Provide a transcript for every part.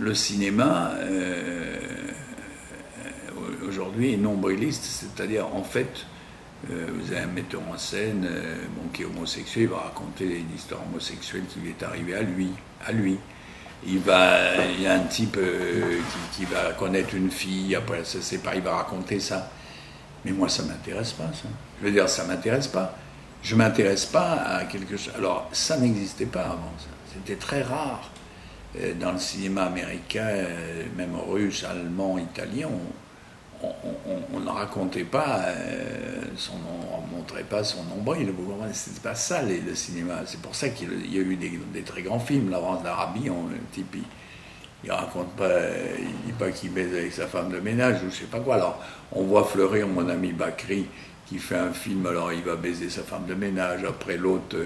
le cinéma aujourd'hui est nombriliste, c'est-à-dire en fait, vous avez un metteur en scène qui est homosexuel, il va raconter une histoire homosexuelle qui lui est arrivée à lui. Il y a un type qui va connaître une fille, après elle se sépare, il va raconter ça. Mais moi, ça ne m'intéresse pas, ça. Je veux dire, ça ne m'intéresse pas. Je ne m'intéresse pas à quelque chose. Alors, ça n'existait pas avant, ça. C'était très rare. Dans le cinéma américain, même russe, allemand, italien, on ne racontait pas on ne montrait pas son nombril. C'était pas ça le cinéma. C'est pour ça qu'il y a eu des très grands films. Laurence d'Arabie, le type, il raconte pas, il dit pas qu'il baise avec sa femme de ménage ou je sais pas quoi. Alors on voit fleurir mon ami Bakri qui fait un film, alors il va baiser sa femme de ménage. Après l'autre,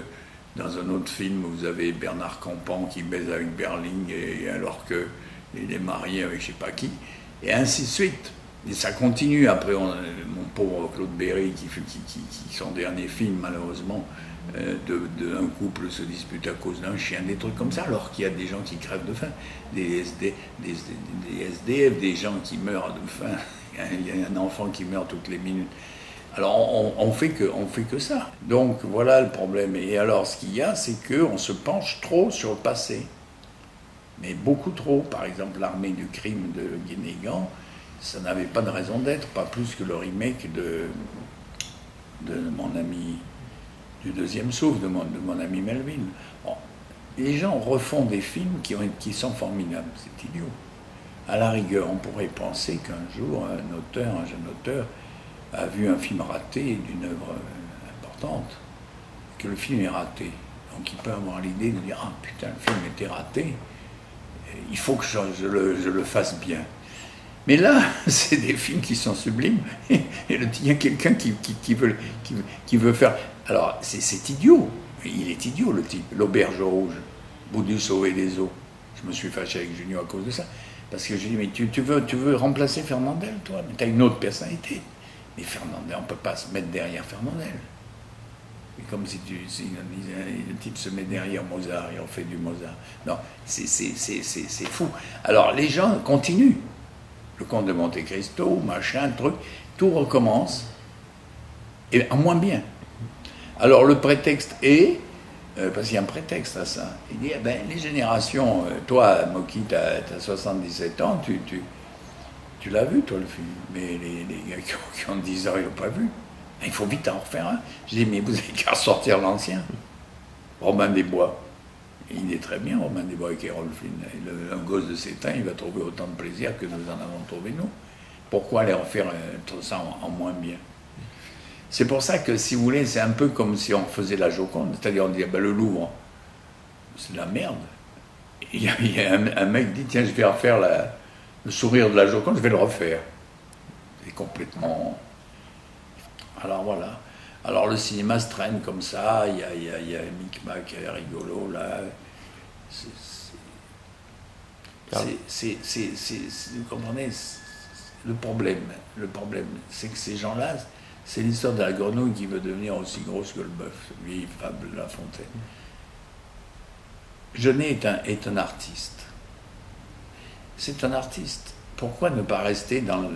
dans un autre film, vous avez Bernard Campan qui baise avec Berling et alors qu'il est marié avec je sais pas qui, et ainsi de suite. Et ça continue. Après, mon pauvre Claude Berry, qui son dernier film, malheureusement, un couple se dispute à cause d'un chien, des trucs comme ça, alors qu'il y a des gens qui crèvent de faim, des SDF, des gens qui meurent de faim. Il y a un enfant qui meurt toutes les minutes. Alors, on fait que ça. Donc, voilà le problème. Et alors, ce qu'il y a, c'est qu'on se penche trop sur le passé. Mais beaucoup trop. Par exemple, L'Armée du crime de Guénégan, ça n'avait pas de raison d'être, pas plus que le remake de mon ami du Deuxième Souffle, de mon ami Melville. Bon, les gens refont des films qui sont formidables, c'est idiot. À la rigueur, on pourrait penser qu'un jour, un jeune auteur, a vu un film raté d'une œuvre importante, que le film est raté. Donc il peut avoir l'idée de dire « Ah putain, le film était raté, il faut que je le fasse bien ». Mais là, c'est des films qui sont sublimes. Et il y a quelqu'un qui veut faire... Alors, c'est idiot. Il est idiot, le type. L'Auberge rouge, Boudu sauver des eaux. Je me suis fâché avec Junio à cause de ça. Parce que je lui ai dit, mais tu veux remplacer Fernandel, toi? Mais tu as une autre personnalité. Mais Fernandel, on ne peut pas se mettre derrière Fernandel. C'est comme si le type se met derrière Mozart et on fait du Mozart. Non, c'est fou. Alors, les gens continuent. Le Comte de Monte Cristo, machin, truc, tout recommence, et en moins bien. Alors le prétexte est, parce qu'il y a un prétexte à ça, il dit, les générations, toi, Moki, tu as 77 ans, tu l'as vu, toi, le film, mais les gars qui ont 10 ans, ils l'ont pas vu. Il faut vite en refaire un. Je dis, mais vous avez qu'à ressortir l'ancien. Robin des Bois. Il est très bien, Romain Desbois avec Errol Flynn. Un gosse de 7 ans, il va trouver autant de plaisir que nous en avons trouvé nous. Pourquoi aller refaire ça en moins bien? C'est pour ça que, si vous voulez, c'est un peu comme si on faisait la Joconde. C'est-à-dire, on dit, le Louvre, c'est de la merde. Il y a un mec qui dit, tiens, je vais refaire le sourire de la Joconde, je vais le refaire. C'est complètement... Alors voilà. Alors le cinéma se traîne comme ça, il y a Micmac qui est rigolo là. Vous comprenez, le problème, c'est que ces gens-là, c'est l'histoire de la grenouille qui veut devenir aussi grosse que le bœuf, vieille fable de La Fontaine. Jeunet est un artiste. C'est un artiste. Pourquoi ne pas rester dans le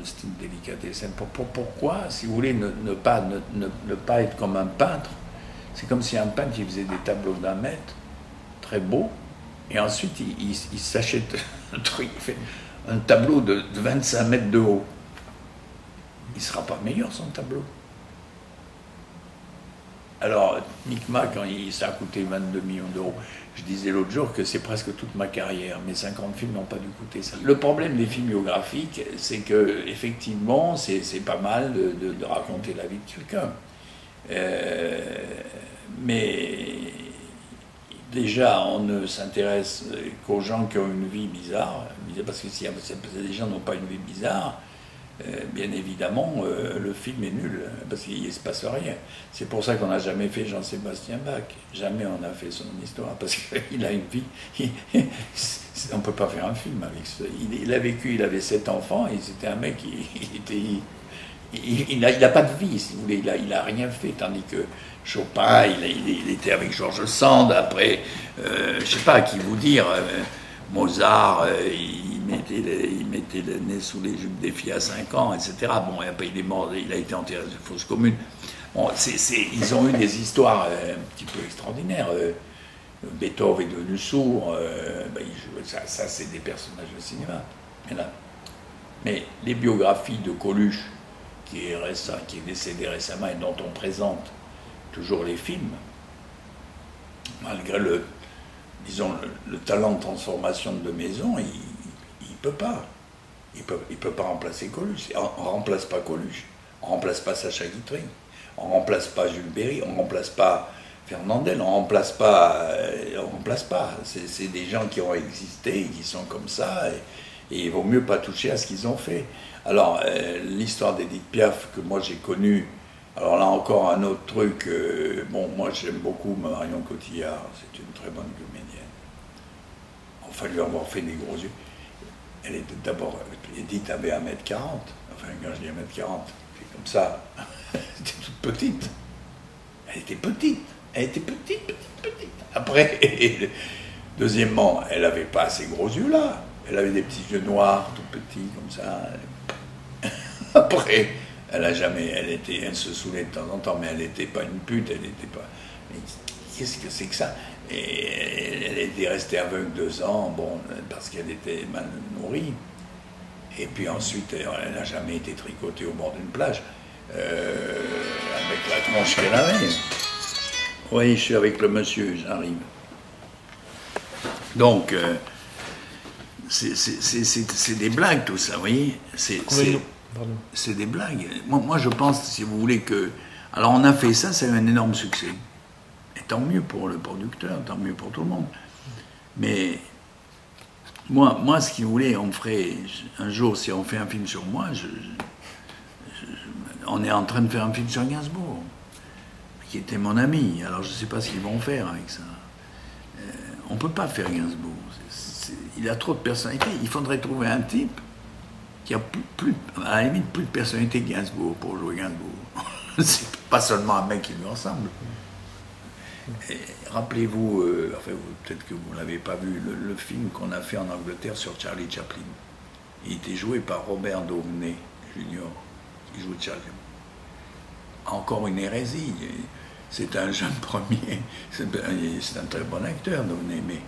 style délicatesse? Pourquoi, si vous voulez, ne pas être comme un peintre? C'est comme si un peintre il faisait des tableaux d'1 mètre, très beaux, et ensuite il s'achète un truc, il fait un tableau de 25 mètres de haut. Il ne sera pas meilleur son tableau. Alors, Micmac, ça a coûté 22 millions d'euros. Je disais l'autre jour que c'est presque toute ma carrière. Mes 50 films n'ont pas dû coûter ça. Le problème des films biographiques, c'est que effectivement, c'est pas mal de raconter la vie de quelqu'un. Mais déjà, on ne s'intéresse qu'aux gens qui ont une vie bizarre, parce que si les gens n'ont pas une vie bizarre, bien évidemment, le film est nul, parce qu'il ne se passe rien. C'est pour ça qu'on n'a jamais fait Jean-Sébastien Bach. Jamais on a fait son histoire, parce qu'il a une vie... on ne peut pas faire un film avec ça. Il a vécu, il avait 7 enfants, et c'était un mec, il n'a pas de vie, si vous voulez, il n'a rien fait, tandis que Chopin, il était avec Georges Sand, après, je ne sais pas à qui vous dire... Mozart, il mettait le nez sous les jupes des filles à 5 ans, etc. Bon, et après il est mort, il a été enterré dans une fosse commune. Bon, ils ont eu des histoires un petit peu extraordinaires. Beethoven est devenu sourd, ça c'est des personnages de cinéma. Mais les biographies de Coluche, qui est décédé récemment et dont on présente toujours les films, malgré le talent de transformation de Maison, il peut pas. Il peut pas remplacer Coluche. On ne remplace pas Coluche. On ne remplace pas Sacha Guitry. On ne remplace pas Jules Berry. On ne remplace pas Fernandel. On ne remplace pas. C'est des gens qui ont existé, qui sont comme ça. Et il vaut mieux pas toucher à ce qu'ils ont fait. Alors, l'histoire d'Edith Piaf, que moi j'ai connue, alors là encore un autre truc, moi j'aime beaucoup Marion Cotillard, c'est une très bonne comédienne. Enfin, lui avoir fait des gros yeux. Elle était d'abord, Edith avait 1m40, enfin quand je dis 1m40, c'est comme ça, elle était toute petite. Elle était petite. Après, deuxièmement, elle n'avait pas ces gros yeux là. Elle avait des petits yeux noirs, tout petits, comme ça. Après, elle se saoulait de temps en temps, mais elle n'était pas une pute, elle n'était pas... Mais qu'est-ce que c'est que ça? Et elle était restée aveugle 2 ans, bon, parce qu'elle était mal nourrie. Et puis ensuite, elle n'a jamais été tricotée au bord d'une plage, avec la tronche qu'elle avait. Oui, je suis avec le monsieur, j'arrive. Donc... c'est des blagues tout ça, vous voyez. C'est des blagues. Moi, je pense, si vous voulez, que... Alors, on a fait ça, ça a eu un énorme succès. Et tant mieux pour le producteur, tant mieux pour tout le monde. Mais moi si vous voulez, on ferait... Un jour, si on fait un film sur moi, on est en train de faire un film sur Gainsbourg, qui était mon ami. Alors, je ne sais pas ce qu'ils vont faire avec ça. On ne peut pas faire Gainsbourg. Il a trop de personnalité. Il faudrait trouver un type qui a à la limite plus de personnalité que Gainsbourg pour jouer Gainsbourg. C'est pas seulement un mec qui lui ressemble. Rappelez-vous, peut-être que vous ne l'avez pas vu, le film qu'on a fait en Angleterre sur Charlie Chaplin. Il était joué par Robert Downey Jr. qui joue Charlie. Encore une hérésie. C'est un jeune premier. C'est un très bon acteur, Downey, mais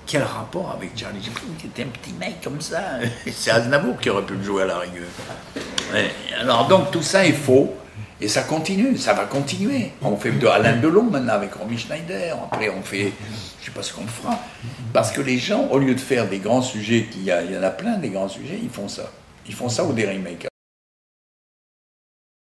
quel rapport avec Charlie Chaplin, qui était un petit mec comme ça? C'est Aznavour qui aurait pu le jouer à la rigueur. Alors donc tout ça est faux, et ça continue, ça va continuer. On fait de Alain Delon maintenant avec Romy Schneider, après on fait, je ne sais pas ce qu'on fera, parce que les gens, au lieu de faire des grands sujets, il y en a plein des grands sujets, ils font ça ou des remakes.